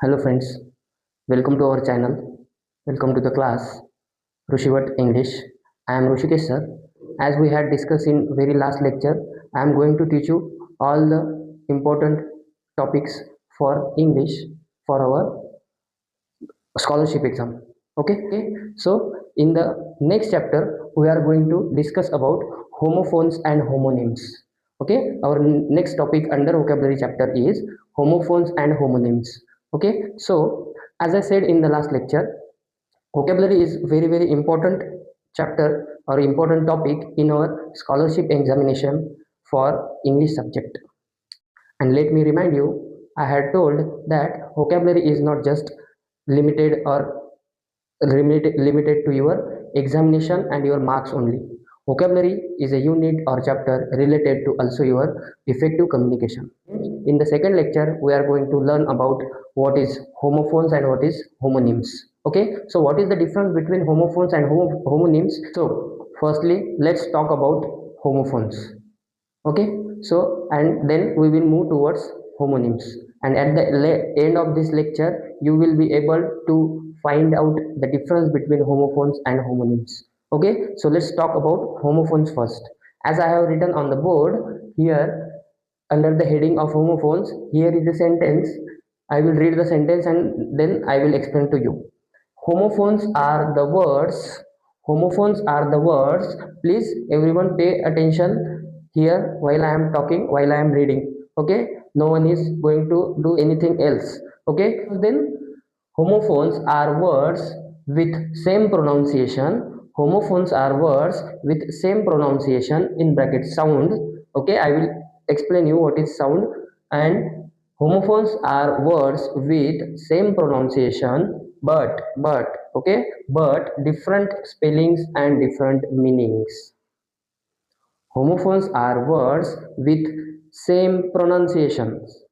Hello friends, welcome to our channel. Welcome to the class Rushivat English. I am Rushikesh sir. As we had discussed in very last lecture, I am going to teach you all the important topics for English for our scholarship exam. Okay. So in the next chapter, we are going to discuss about homophones and homonyms. Okay. Our next topic under vocabulary chapter is homophones and homonyms. Okay. So as I said in the last lecture, vocabulary is very important chapter or important topic in our scholarship examination for English subject. And let me remind you, I had told that vocabulary is not just limited or limited to your examination and your marks only. Vocabulary is a unit or chapter related to also your effective communication. In the second lecture, we are going to learn about what is homophones and what is homonyms. Okay, so what is the difference between homophones and homonyms? So firstly, let's talk about homophones. Okay, so and then we will move towards homonyms, and at the end of this lecture you will be able to find out the difference between homophones and homonyms. Okay, so let's talk about homophones first. As I have written on the board here, under the heading of homophones, here is the sentence. I will read the sentence and then I will explain to you. Homophones are the words. Homophones are the words. Please everyone pay attention here while I am talking, while I am reading. Okay, no one is going to do anything else. Okay, then homophones are words with same pronunciation. Homophones are words with same pronunciation in bracket sound. Okay, I will explain you what is sound. And homophones are words with same pronunciation but okay, but different spellings and different meanings. Homophones are words with same pronunciations.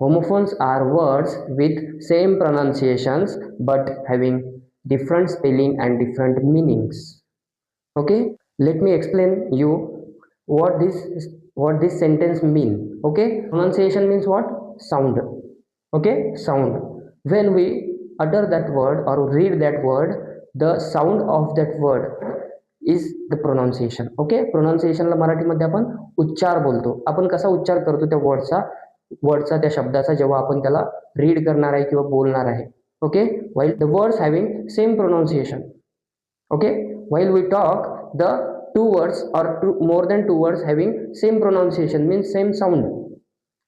Homophones are words with same pronunciations but having different spelling and different meanings. Okay, let me explain you what this sentence mean. Okay, pronunciation means what? Sound. Okay, sound. When we utter that word or read that word, the sound of that word is the pronunciation. Okay, प्रोनाउन्सिएशनला मराठीमध्ये आपण उच्चार बोलतो. आपण कसा उच्चार करतो त्या वर्डचा त्या शब्दाचा जेव्हा आपण त्याला रीड करणार आहे किंवा बोलणार आहे. Okay, while the words having same pronunciation. Okay, while we talk the two words or more than two words having same pronunciation means same sound.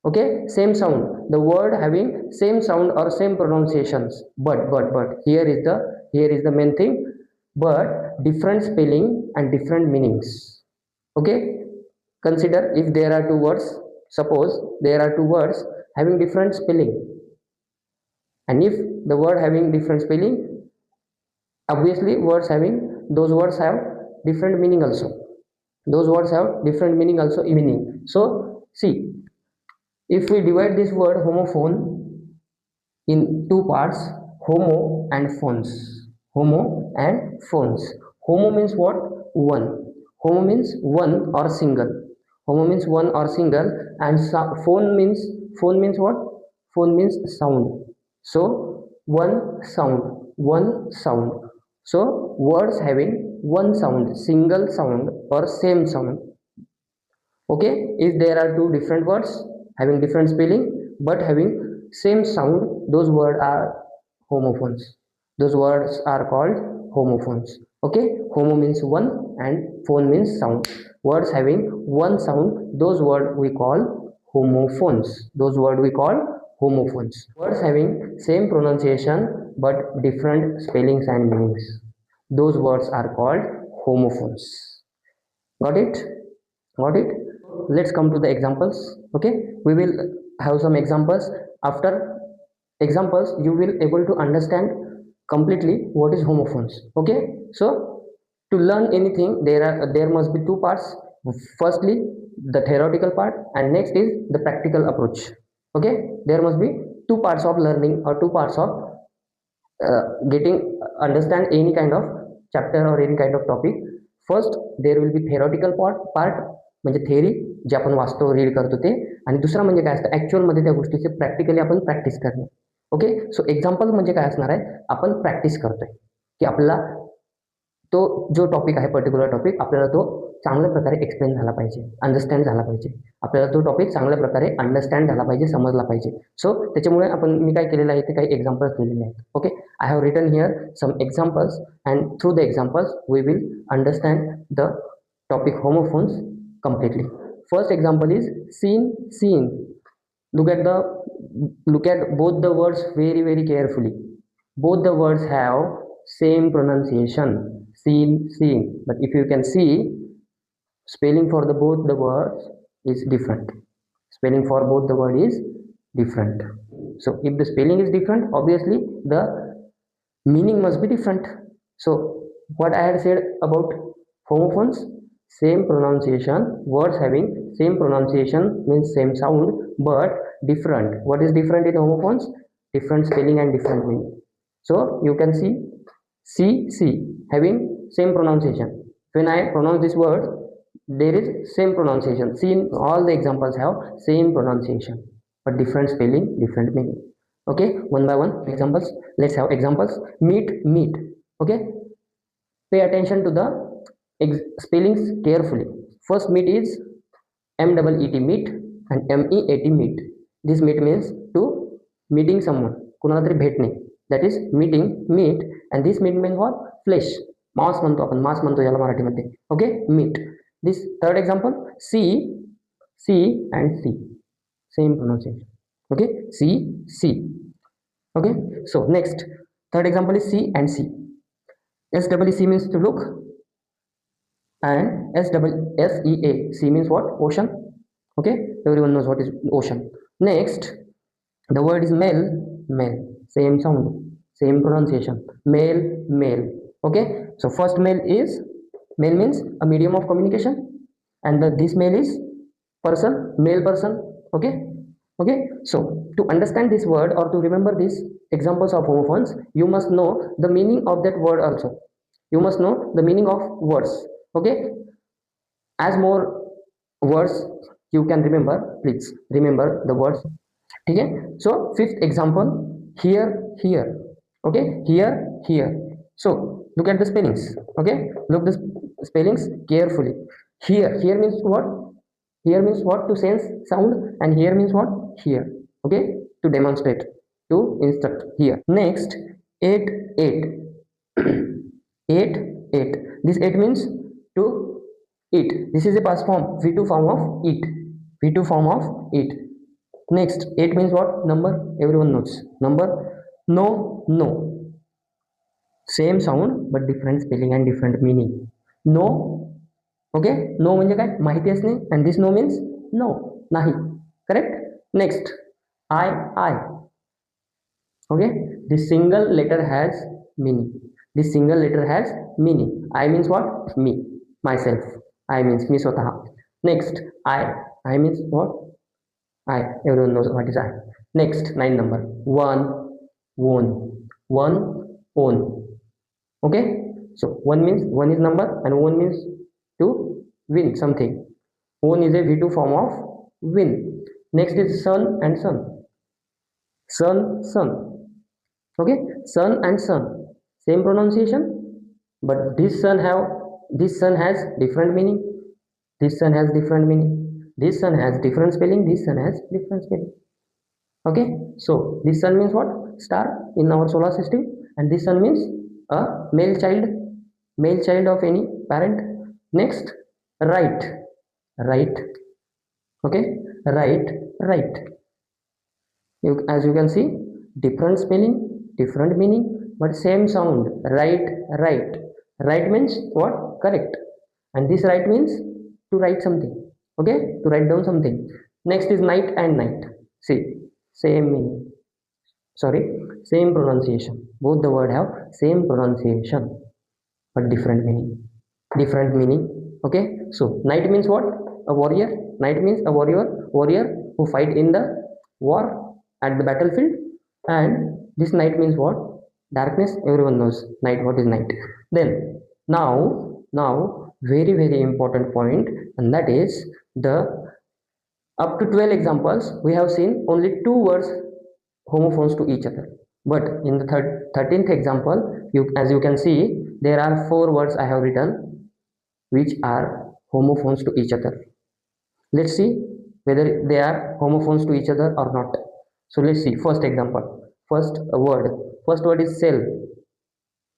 Okay, same sound, the word having same sound or same pronunciations, but here is the main thing, but different spelling and different meanings. Okay, consider if there are two words, suppose there are two words having different spelling, and if the word having different spelling, obviously those words have different meaning also. Those words have different meaning also. So see, if we divide this word homophone in two parts, homo and phones. Homo and phones. Homo means what? One. Homo means one or single. Homo means one or single, and phone means what? Phone means sound. So one sound. So words having one sound, single sound or same sound. Okay, if there are two different words having different spelling but having same sound, those words are homophones. Those words are called homophones. Okay, homo means one and phone means sound. Words having one sound, those words we call homophones. Those words we call homophones. Words having same pronunciation but different spellings and meanings, those words are called homophones. Got it? Let's come to the examples. Okay, we will have some examples. After examples you will able to understand completely what is homophones. Okay, so to learn anything, there must be two parts. Firstly the theoretical part, and next is the practical approach. Okay, there must be two parts of learning or two parts of getting understand any kind of chapter or any kind of topic. First there will be theoretical part म्हणजे theory जे आपण वाचतो read करतो ते, आणि दुसरा म्हणजे काय असतं ऍक्च्युअल मध्ये त्या गोष्टीचे प्रॅक्टिकली आपण प्रॅक्टिस करणे. ओके. सो एक्झाम्पल म्हणजे काय असणार आहे, आपण प्रॅक्टिस करतोय की आपल्याला तो जो टॉपिक आहे, पर्टिक्युलर टॉपिक, आपल्याला तो चांगल्या प्रकारे एक्सप्लेन झाला पाहिजे, अंडरस्टँड झाला पाहिजे. आपल्याला तो टॉपिक चांगल्या प्रकारे अंडरस्टँड झाला पाहिजे, समजला पाहिजे. सो त्याच्यामुळे मी काय केलेलं आहे ते काही एक्झाम्पल्स दिलेले आहेत. Okay. I have written here some examples and through the examples we will understand the topic homophones completely. First example is seen, seen. Look at both the words very carefully. Both the words have same pronunciation, seen, seen. But if you can see, spelling for both the words is different. Spelling for both the word is different. So if the spelling is different, obviously the meaning must be different. So what I had said about homophones, same pronunciation, words having same pronunciation means same sound but different. What is different in homophones? Different spelling and different meaning. So you can see C having same pronunciation. When I pronounce this word, there is same pronunciation. See, in all the examples have same pronunciation but different spelling, different meaning. Okay, one by one examples. Let's have examples. Meet. Okay, pay attention to the spellings carefully. First meet is MEET, meet, and MEAT, meet. This meet means to meeting someone, कुणाला तरी भेटणे. That is meeting, meet, and this meet means what? Flesh. मांस म्हणतो आपण, मांस म्हणतो याला मराठीमध्ये. Okay, meet. This third example, see and see, same pronunciation. Okay, see. Okay, so next, third example is see and see. SEE means to look, and SEA means what? Ocean. Okay, everyone knows what is ocean. Next, the word is male, same sound, same pronunciation, male. Okay, so first male means a medium of communication, and this male is person, male person. Okay. So to understand this word or to remember these examples of homophones, you must know the meaning of that word also. You must know the meaning of words. Okay, as more words you can remember, please remember the words. Okay, so fifth example, here. Okay, here. So look at the spellings. Okay, look the spellings carefully. Here means what? Here means what? To sense sound. And here means what? Here. Okay, to demonstrate, to instruct. Here. Next, eight. Eight. This eight means to eat. This is a past form, V2 form of eat. Next, 8 means what? Number. Everyone knows number. No, same sound but different spelling and different meaning. No. Okay, no म्हणजे काय? माहिती असणे. And this no means no, नाही. Correct. Next, I. Okay, this single letter has meaning. I means what? Me, myself. I means me स्वतः. Next, I means what? I. Everyone knows what is I. Next, 9 number. One, own. Okay, so one is number and one means to win something. Own is a V2 form of win. Next is son and son. Son. Okay, son and son, same pronunciation, but this son has different meaning. This son has different spelling. This son has different spelling. Okay, so this sun means what? Star in our solar system, and this sun means a male child of any parent. Next, right. Okay, right. As you can see, different spelling, different meaning, but same sound. Right means what? Correct. And this right means to write something. Okay, to write down something. Next is night and night. See, same meaning, same pronunciation. Both the word have same pronunciation but different meaning. Okay, so night means what? A warrior. Night means a warrior who fight in the war at the battlefield. And this night means what? Darkness. Everyone knows night. What is night? Then now very important point, and that is the up to 12 examples we have seen only 2 words homophones to each other. But in the 13th example, as you can see, there are 4 words I have written which are homophones to each other. Let's see whether they are homophones to each other or not. So let's see. First example, first word is cell.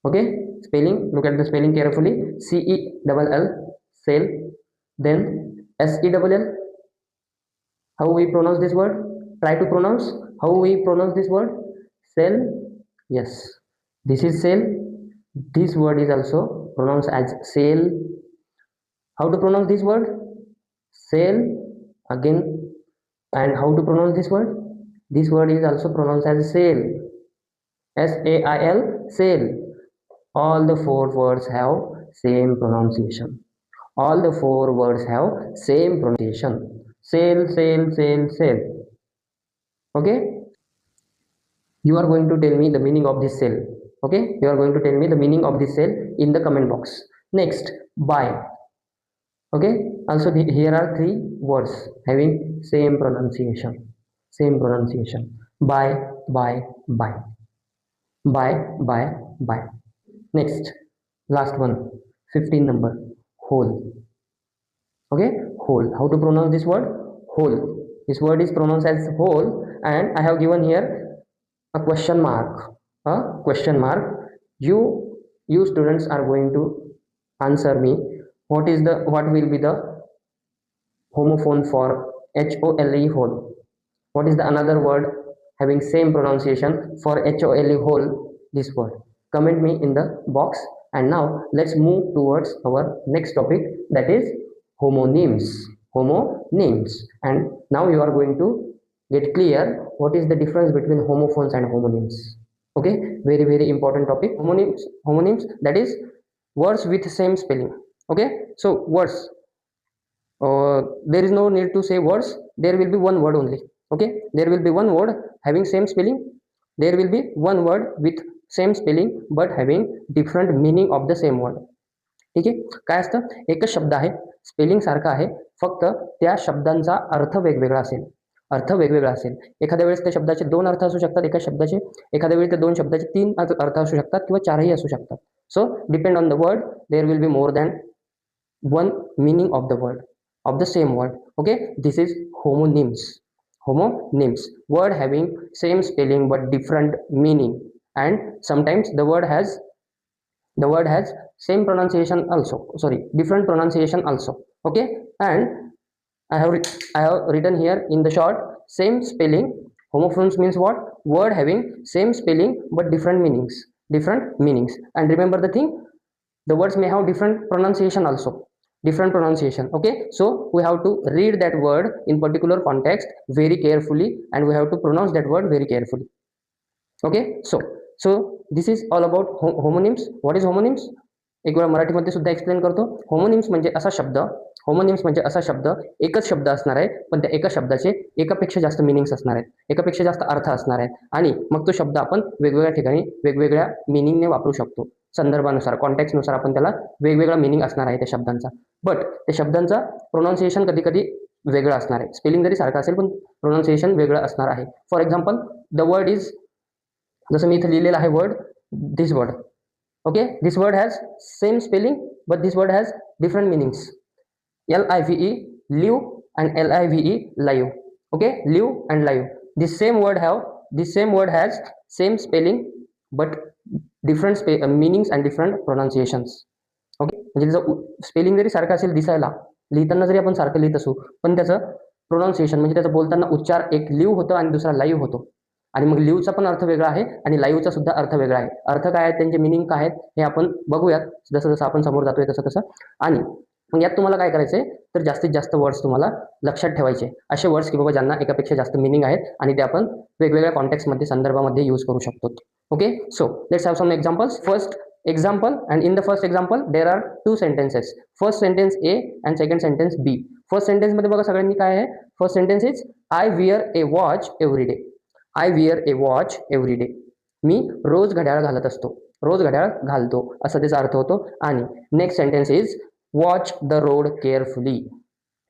Okay, spelling, look at the spelling carefully. CELL, cell. Then SELL. How we pronounce this word? Try to pronounce. How we pronounce this word? Cell. Yes, this is cell. This word is also pronounced as cell. How to pronounce this word? Cell. Again, and how to pronounce this word? This word is also pronounced as cell. SAIL, cell. All the 4 words have same pronunciation. All the 4 words have same pronunciation. Cell, cell, cell, cell. Okay, you are going to tell me the meaning of this cell. Okay, you are going to tell me the meaning of this cell in the comment box. Next, by. Okay, also here are 3 words having same pronunciation. By, by, by, by, by, by. Next, last one, 15 number, whole. Okay, whole. How to pronounce this word? Whole. This word is pronounced as whole, and I have given here a question mark. You students are going to answer me what will be the homophone for HOLE, whole. What is the another word having same pronunciation for HOLE, whole? This word, comment me in the box. And now let's move towards our next topic, that is homonyms. And now you are going to get clear what is the difference between homophones and homonyms. Okay, very very important topic. Homonyms, that is words with same spelling. Okay, so words, there is no need to say words, there will be one word only. Okay, there will be one word having same spelling, there will be one word with same spelling but having different meaning of the same word. ठीक आहे, काय असतं, एकच शब्द आहे, spelling सारखं आहे, फक्त त्या शब्दांचा अर्थ वेगवेगळा असेल. एखाद्या वेळेस त्या शब्दाचे 2 अर्थ असू शकतात एका शब्दाचे, एखाद्या वेळेस त्या 2 शब्दाचे 3 अर्थ असू शकतात किंवा 4ही असू शकतात. So depend on the word, there will be more than one meaning of the word, of the same word. Okay, this is homonyms. Word having same spelling but different meaning, and sometimes the word has same pronunciation also, different pronunciation also. Okay, and I have written here in the short, same spelling. Homophones means what? Word having same spelling but different meanings. And remember the thing, the words may have different pronunciation also. Okay, so we have to read that word in particular context very carefully, and we have to pronounce that word very carefully. Okay, so this is all about homonyms. What is homonyms? एक वेळा मराठीमध्ये सुद्धा explain करतो. Homonyms म्हणजे असा शब्द एकच शब्द असणार आहे, पण त्या एका शब्दाचे एकापेक्षा जास्त मिनिंग्स असणार आहेत, एकापेक्षा जास्त अर्थ असणार आहेत, आणि मग तो शब्द आपण वेगवेगळ्या ठिकाणी वेगवेगळ्या मिनिंगने वापरू शकतो. संदर्भानुसार, कॉन्टेक्स्टनुसार आपण त्याला वेगवेगळा मिनिंग असणार आहे त्या शब्दांचा. बट त्या शब्दांचा प्रोनाऊन्सिएशन कधी कधी वेगळं असणार आहे. स्पेलिंग जरी सारखं असेल पण प्रोनाऊन्सिएशन वेगळं असणार आहे. For example, the word is, जसं मी इथे लिहिलेलं आहे word, this word. Okay, this word has same spelling but this word has different meanings. LIVE, live, and LIVE, live. Okay, live and live, this same word has same spelling but different meanings and different pronunciations. Okay, म्हणजे त्याचं spelling जरी सारखं असेल दिसायला, लिहिताना जरी आपण सारखं लिहित असू, पण त्याचं प्रोनाऊन्सिएशन म्हणजे त्याचा बोलताना उच्चार एक लिव्ह होतो आणि दुसरा लाईव्ह होतो. आणि मग लिव्हचा पण अर्थ वेगळा आहे आणि लाईव्हचा सुद्धा अर्थ वेगळा आहे. अर्थ काय आहेत, त्यांचे मिनिंग काय आहेत, हे आपण बघूयात जसं जसं आपण समोर जातोय तसं. आणि मग यात तुम्हाला काय करायचंय, तर जास्तीत जास्त वर्ड्स तुम्हाला लक्षात ठेवायचे, असे वर्ड्स की बाबा ज्यांना एकापेक्षा जास्त मिनिंग आहेत आणि ते आपण वेगवेगळ्या कॉन्टेक्स्टमध्ये, संदर्भामध्ये यूज करू शकतो. Okay, so let's have some examples. First example, and in the first example there are 2 sentences. First sentence A and second sentence B. First sentence मध्ये बघा सगळ्यांनी काय आहे, first sentence is I wear a watch every day. I wear a watch every day. मी रोज घड्याळ घालत असतो, रोज घड्याळ घालतो, असा त्याचा अर्थ होतो. आणि next sentence is watch the road carefully.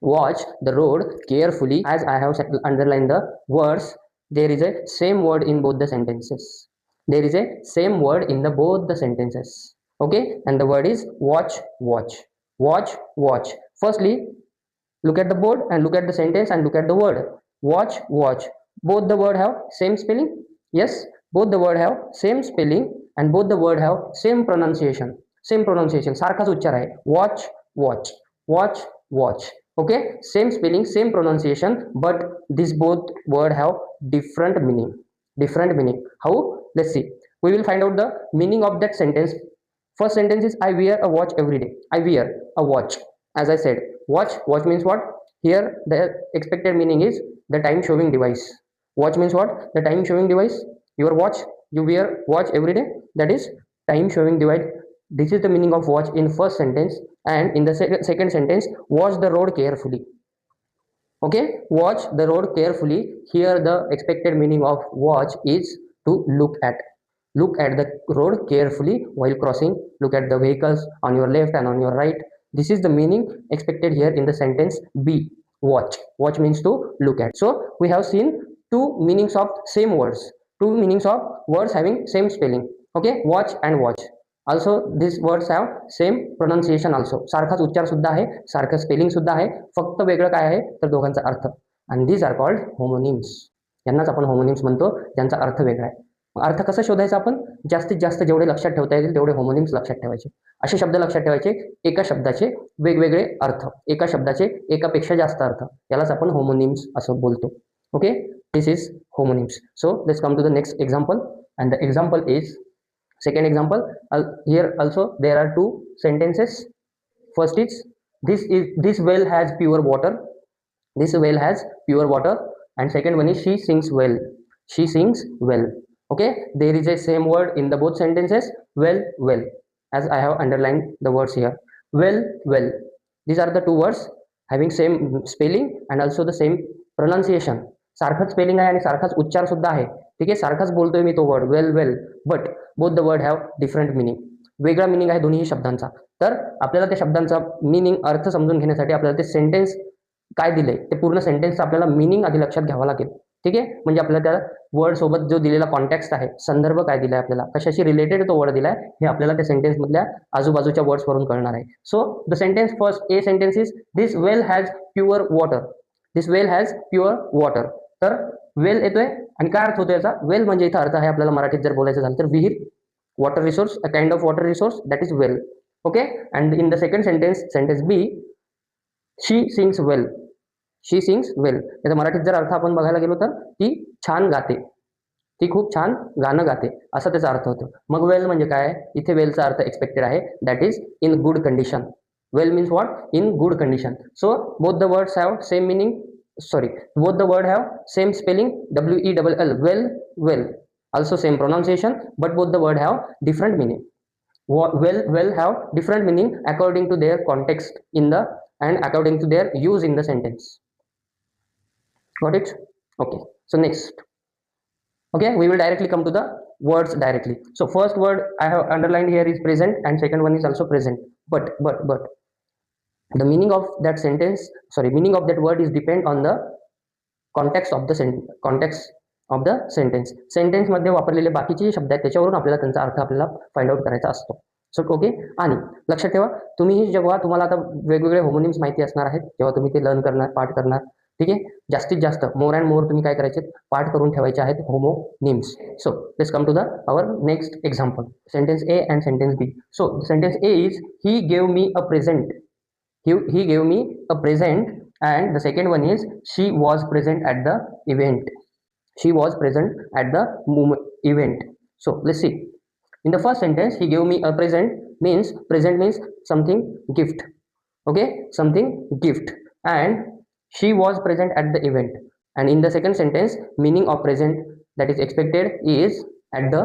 Watch the road carefully. As I have underline the words there is a same word in both the sentences. There is a same word in the both the sentences. Okay, and the word is watch, watch, watch, watch. Firstly, look at the board and look at the sentence and look at the word watch, watch. Both the word have same spelling. Yes, both the word have same spelling and both the word have same pronunciation. Same pronunciation, सारखाच उच्चार आहे. watch, watch, watch, watch. Okay, same spelling, same pronunciation, but these both word have different meaning. Different meaning. How? Let's see. We will find out the meaning of that sentence. First sentence is I wear a watch every day. I wear a watch. As I said, watch, watch means what? Here the expected meaning is the time showing device. Watch means what? The time showing device. Your watch, you wear watch every day, that is time showing device. This is the meaning of watch in first sentence. And in the second sentence, watch the road carefully. Okay, watch the road carefully. Here the expected meaning of watch is to look at. Look at the road carefully while crossing. Look at the vehicles on your left and on your right. This is the meaning expected here in the sentence B. Watch. Watch means to look at. So we have seen two meanings of same words. Two meanings of words having same spelling. Okay, watch and watch. Also these words have same pronunciation also. सारखाच उच्चार सुद्धा आहे, सारखं spelling सुद्धा आहे. फक्त वेगळं काय आहे तर दोघांचा अर्थ. and these are called homonyms. यांनाच आपण homonyms म्हणतो, ज्यांचा अर्थ वेगळा आहे. अर्थ कसा शोधायचा आपण? जास्तीत जास्त जेवढे लक्षात ठेवता येतील तेवढे होमोनिम्स लक्षात ठेवायचे. असे शब्द लक्षात ठेवायचे एका शब्दाचे वेगवेगळे अर्थ, एका शब्दाचे एकापेक्षा जास्त अर्थ. यालाच आपण होमोनिम्स असं बोलतो. Okay, this is homonyms. So let's come to the next example. And the example is second example. Here also there are two sentences. First is this well has pure water. This well has pure water. And second one is she sings well. She sings well. Okay, there is a same word in the both sentences. Well, well, as I have underlined the words here. Well, well, these are the two words having same spelling and also the same pronunciation. सारखंच spelling आहे आणि सारखाच उच्चार सुद्धा आहे. ठीक आहे, सारखाच बोलतोय मी तो word well well, but both the word have different meaning. वेगळा मिनिंग आहे दोन्ही शब्दांचा. तर आपल्याला त्या शब्दांचा मिनिंग अर्थ समजून घेण्यासाठी आपल्याला ते सेंटेन्स काय दिलंय ते पूर्ण सेंटेन्सचा आपल्याला मिनिंग आधी लक्षात घ्यावा लागेल. ठीक आहे, म्हणजे आपल्याला त्या वर्ड सोबत जो दिलेला कॉन्टेक्स्ट आहे, संदर्भ काय दिलाय आपल्याला, कशाशी रिलेटेड तो वर्ड दिलाय हे आपल्याला त्या सेंटेन्स मधल्या आजूबाजूच्या वर्ड्स वरून कळणार आहे. So the sentence first A sentence is this well has pure water. This well has pure water. तर वेल येतोय आणि काय अर्थ होतो याचा? वेल म्हणजे इथं अर्थ आहे आपल्याला मराठीत जर बोलायचं झालं तर विहीर, water resource, a kind of water resource, that is well. Okay, and in the second sentence, sentence B, she sings well. She sings well याचा मराठीत जर अर्थ आपण बघायला गेलो तर ती छान गाते, ती खूप छान गाणं गाते असा त्याचा अर्थ होतो. मग वेल म्हणजे काय? इथे वेलचा अर्थ एक्सपेक्टेड आहे, that is in good condition. Well means what? In good condition. So both the words have same meaning. Sorry, both the word have same spelling, well, well, well. Also same pronunciation, but both the word have different meaning. Well, well have different meaning according to their context in the and according to their use in the sentence. Got it? Okay. So next, okay, we will directly come to the words directly. So first word I have underlined here is present, and second one is also present. But the meaning of that sentence, meaning of that word is depend on the context of the sentence. Sentence मध्ये वापरलेले बाकीचे शब्द आहेत त्याच्यावरून आपल्याला त्यांचा अर्थ आपल्याला find out करायचा असतो. सो ओके, आणि लक्षात ठेवा तुम्ही जेव्हा तुम्हाला आता वेगवेगळे होमोनिम्स माहिती असणार आहेत, जेव्हा तुम्ही ते लर्न करणार, पाठ करणार, ठीक आहे, जास्तीत जास्त मोर अँड मोर तुम्ही काय करायचे, पाठ करून ठेवायचे आहेत homonyms. So let's come to the our next example, sentence A and sentence B. So sentence A is he gave me a present. He gave me a present, and the second one is she was present at the event. She was present at the event. So let's see. In the first sentence, he gave me a present means something gift. Okay, something gift, and she was present at the event. And in the second sentence, meaning of present that is expected is at the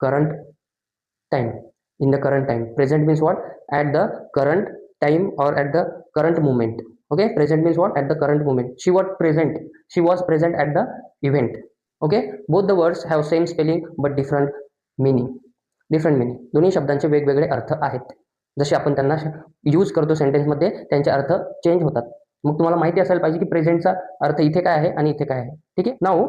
current time. In the current time. Present means what? At the current time or at the current moment. Okay, present means what? At the current moment. She was present at the event. Okay, both the words have same spelling but different meaning. दोन्ही शब्दांचे वेगवेगळे अर्थ आहेत. जसे आपण त्यांना use करतो sentence मध्ये त्यांचे अर्थ चेंज होतात. मग तुम्हाला माहिती असायला पाहिजे की प्रेझेंटचा अर्थ इथे काय आहे आणि इथे काय आहे. ठीक आहे, now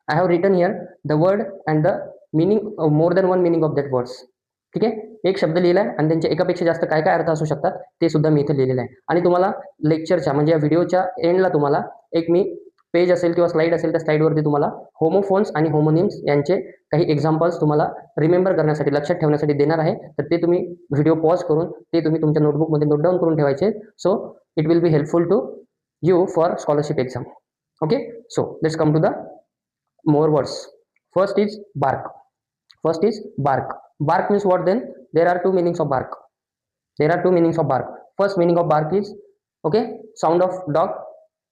I have written here the word and the meaning, more than one meaning of that words. ठीक आहे, एक शब्द लिहिलाय आणि त्यांच्या एकापेक्षा जास्त काय काय अर्थ असू शकतात ते सुद्धा मी इथे लिहिलेलं आहे. आणि तुम्हाला लेक्चरच्या म्हणजे या व्हिडिओच्या एंडला तुम्हाला एक मी पेज असेल किंवा स्लाइड असेल त्या स्लाइडवरती तुम्हाला होमोफोन्स आणि होमोनिम्स यांचे काही एक्झाम्पल्स तुम्हाला रिमेंबर करण्यासाठी, लक्षात ठेवण्यासाठी देणार आहे. तर ते तुम्ही व्हिडिओ पॉज करून ते तुम्ही तुमच्या नोटबुकमध्ये नोट डाऊन करून ठेवायचे. So it will be helpful to you for scholarship exam. Okay, so let's come to the more words. First is bark. First is bark. Bark means what then? There are two meanings of bark. There are two meanings of bark. First meaning of bark is, okay, sound of dog.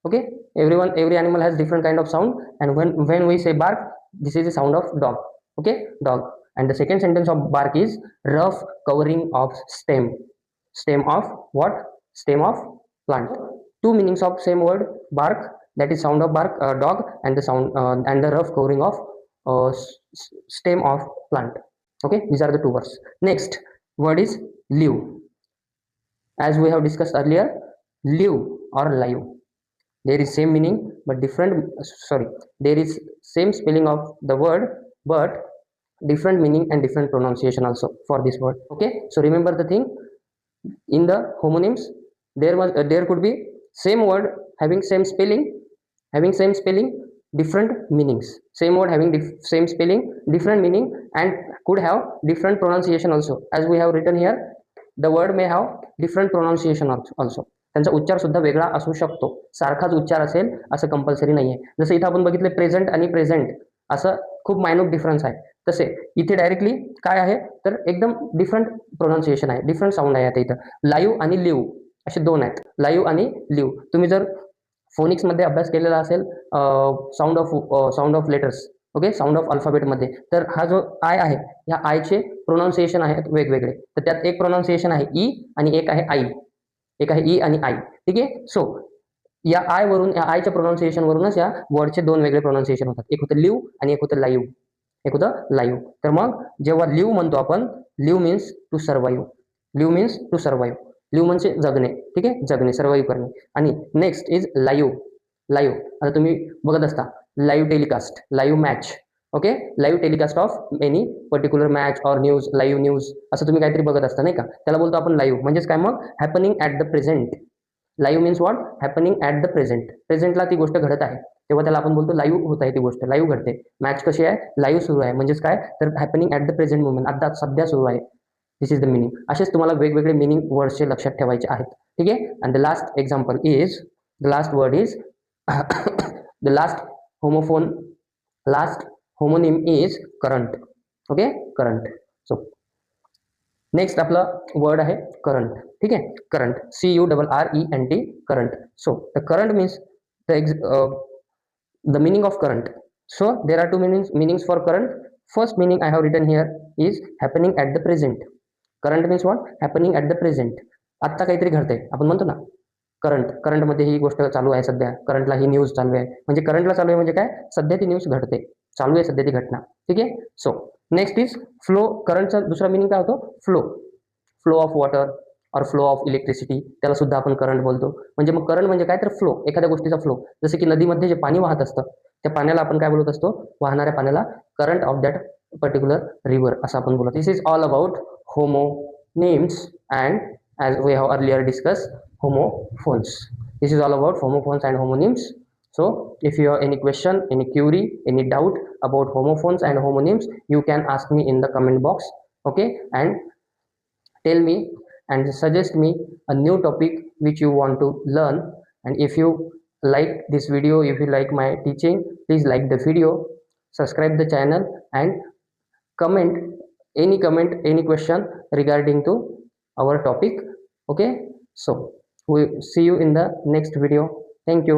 Okay, every animal has different kind of sound, and when we say bark, this is the sound of dog. Okay, dog. And the second sentence of bark is rough covering of stem. Stem of what? Stem of plant. Two meanings of same word bark, that is sound of bark, dog, and the sound and the rough covering of stem of plant. Okay, these are the two words. Next word is live. As we have discussed earlier, live or live, there is same meaning but different, there is same spelling of the word but different meaning and different pronunciation also for this word. Okay, so remember the thing, in the homonyms there could be same word having same spelling, different meanings. Same word having same spelling, different meaning, and could have different pronunciation also. As we have written here, the word may have different pronunciation also. त्यांचा उच्चार सुद्धा वेगळा असू शकतो. सारखाच उच्चार असेल असं कंपल्सरी नाहीये. जसं इथं आपण बघितले प्रेझेंट आणि प्रेझेंट असं खूप मायन्यूट डिफरन्स आहे. तसे इथे डायरेक्टली काय आहे तर एकदम डिफरंट प्रोनाउन्सिएशन आहे, डिफरंट साऊंड आहे. आता इथं लाईव्ह आणि लिव्ह असे दोन आहेत, लाईव्ह आणि लिव्ह. तुम्ही जर फोनिक्स मध्ये अभ्यास केलेला असेल sound of letters, okay, sound of अल्फाबेटमध्ये, तर हा जो आय आहे ह्या आयचे प्रोनाउन्सिएशन आहेत वेगवेगळे. तर त्यात एक प्रोनाउन्सिएशन आहे ई आणि एक आहे आई, एक आहे ई आणि आई. ठीक आहे, सो या आय वरून, या आयच्या प्रोनाउन्सिएशन वरूनच या वर्डचे दोन वेगळे प्रोनाउन्सिएशन होतात. एक होतं लिव्ह आणि एक होतं लाईव्ह, एक होतं लाईव्ह. तर मग जेव्हा लिव्ह म्हणतो आपण, live means to survive, live means to survive, live म्हणजे जगणे. ठीक आहे, जगणे, सर्वाईव्ह करणे. आणि नेक्स्ट इज लाईव्ह. लाईव्ह आता तुम्ही बघत असता live telecast, live match, okay, live telecast of any particular match or news, live news असं तुम्ही काहीतरी बघत असता नाही का, त्याला बोलतो आपण लाईव्ह. म्हणजेच काय मग, happening at the present. Live means what, happening at the present. प्रेझेंटला ती गोष्ट घडत आहे तेव्हा त्याला आपण बोलतो लाईव्ह होत आहे, ती गोष्ट लाईव्ह घडते. मॅच कशी आहे, लाईव्ह सुरू आहे. म्हणजेच काय तर happening at the present moment, आता सध्या सुरू आहे. This is the meaning. असेच तुम्हाला वेगवेगळे मिनिंग वर्ड्सचे लक्षात ठेवायचे आहेत. ठीक आहे. And the last example is, the last word is the last homophone, last homonym is current. Okay, current. So next आपला वर्ड आहे करंट. ठीक आहे, current, CURRENT, current. So the current means the meaning of current. So there are two meanings for current. First meaning I have written here is happening at the present. Current means what, happening at the present. आता काहीतरी घडतंय, आपण म्हणतो ना current मध्ये ही गोष्ट चालू आहे सध्या, करंटला ही न्यूज चालू आहे. म्हणजे करंटला चालू आहे म्हणजे काय, सध्या ती न्यूज घडते, चालू आहे सध्या ती घटना. ठीक आहे. So next is flow. करंटचा दुसरा मिनिंग काय होतो, फ्लो. फ्लो ऑफ वॉटर और फ्लो ऑफ इलेक्ट्रिसिटी, त्याला सुद्धा आपण करंट बोलतो. म्हणजे मग करंट म्हणजे काय तर फ्लो, एखाद्या गोष्टीचा फ्लो. जसं की नदीमध्ये जे पाणी वाहत असतं त्या पाण्याला आपण काय बोलत असतो, वाहणाऱ्या पाण्याला current of that particular river असं आपण बोलतो. This is all about homonyms and as we have earlier discussed, homophones. This is all about homophones and homonyms. So if you have any question, any query, any doubt about homophones and homonyms, you can ask me in the comment box. Okay, and tell me and suggest me a new topic which you want to learn. And if you like this video, if you like my teaching, please like the video, subscribe the channel, and comment any question regarding to our topic. Okay, so we see you in the next video. Thank you.